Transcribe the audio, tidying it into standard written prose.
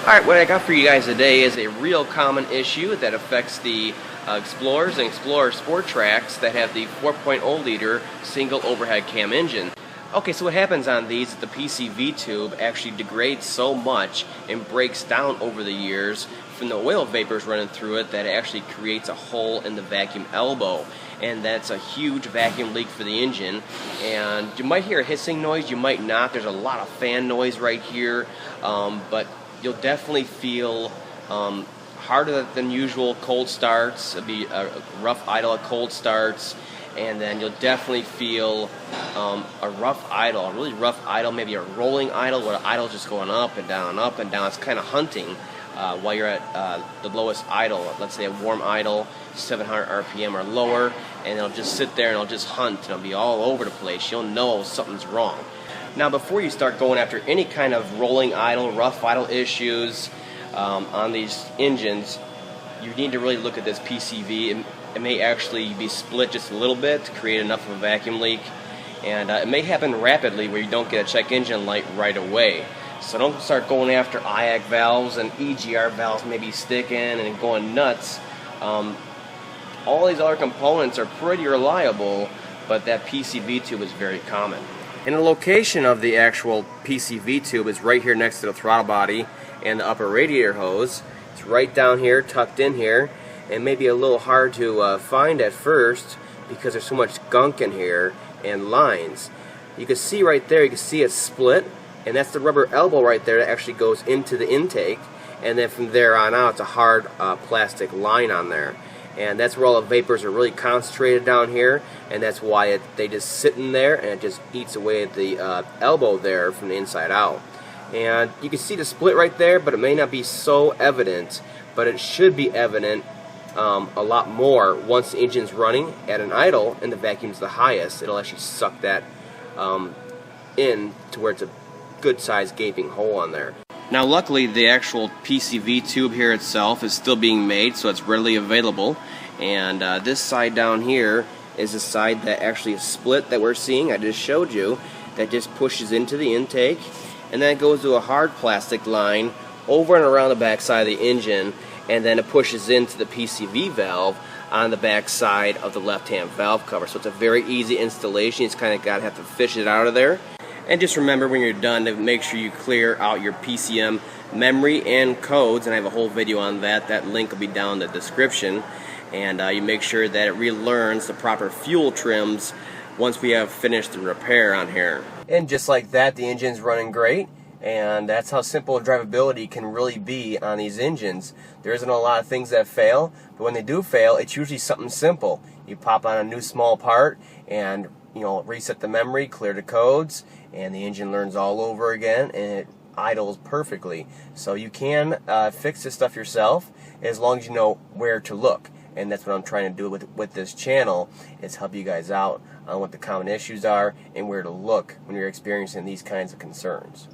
Alright, what I got for you guys today is a real common issue that affects the Explorers and Explorer Sport Tracks that have the 4.0 liter single overhead cam engine. Okay, so what happens on these is the PCV tube actually degrades so much and breaks down over the years from the oil vapors running through it that it actually creates a hole in the vacuum elbow. And that's a huge vacuum leak for the engine. And you might hear a hissing noise, you might not. There's a lot of fan noise right here, but you'll definitely feel harder than usual cold starts. It'll be a rough idle at cold starts, and then you'll definitely feel a rough idle, a really rough idle, maybe a rolling idle where the idle's just going up and down, up and down. It's kind of hunting while you're at the lowest idle. Let's say a warm idle, 700 RPM or lower, and it'll just sit there and it'll just hunt and it'll be all over the place. You'll know something's wrong. Now, before you start going after any kind of rolling idle, rough idle issues on these engines, you need to really look at this PCV. It may actually be split just a little bit to create enough of a vacuum leak, and it may happen rapidly where you don't get a check engine light right away. So don't start going after IAC valves and EGR valves maybe sticking and going nuts. All these other components are pretty reliable, but that PCV tube is very common. And the location of the actual PCV tube is right here next to the throttle body and the upper radiator hose. It's right down here, tucked in here, and maybe a little hard to find at first because there's so much gunk in here and lines. You can see right there, you can see it's split, and that's the rubber elbow right there that actually goes into the intake, and then from there on out it's a hard plastic line on there. And that's where all the vapors are really concentrated down here, and that's why they just sit in there and it just eats away at the elbow there from the inside out. And you can see the split right there, but it may not be so evident, but it should be evident a lot more once the engine's running at an idle and the vacuum's the highest. It'll actually suck that in to where it's a good sized gaping hole on there. Now, luckily, the actual PCV tube here itself is still being made, so it's readily available. And this side down here is the side that actually is split that we're seeing. I just showed you that just pushes into the intake, and then it goes to a hard plastic line over and around the back side of the engine, and then it pushes into the PCV valve on the back side of the left-hand valve cover. So it's a very easy installation. You just kind of got to have to fish it out of there. And just remember when you're done to make sure you clear out your PCM memory and codes, and I have a whole video on that. That link will be down in the description. And you make sure that it relearns the proper fuel trims once we have finished the repair on here. And just like that, the engine's running great. And that's how simple drivability can really be on these engines. There isn't a lot of things that fail, but when they do fail, it's usually something simple. You pop on a new small part and reset the memory, clear the codes, and the engine learns all over again, and it idles perfectly. So you can fix this stuff yourself as long as you know where to look. And that's what I'm trying to do with this channel, is help you guys out on what the common issues are and where to look when you're experiencing these kinds of concerns.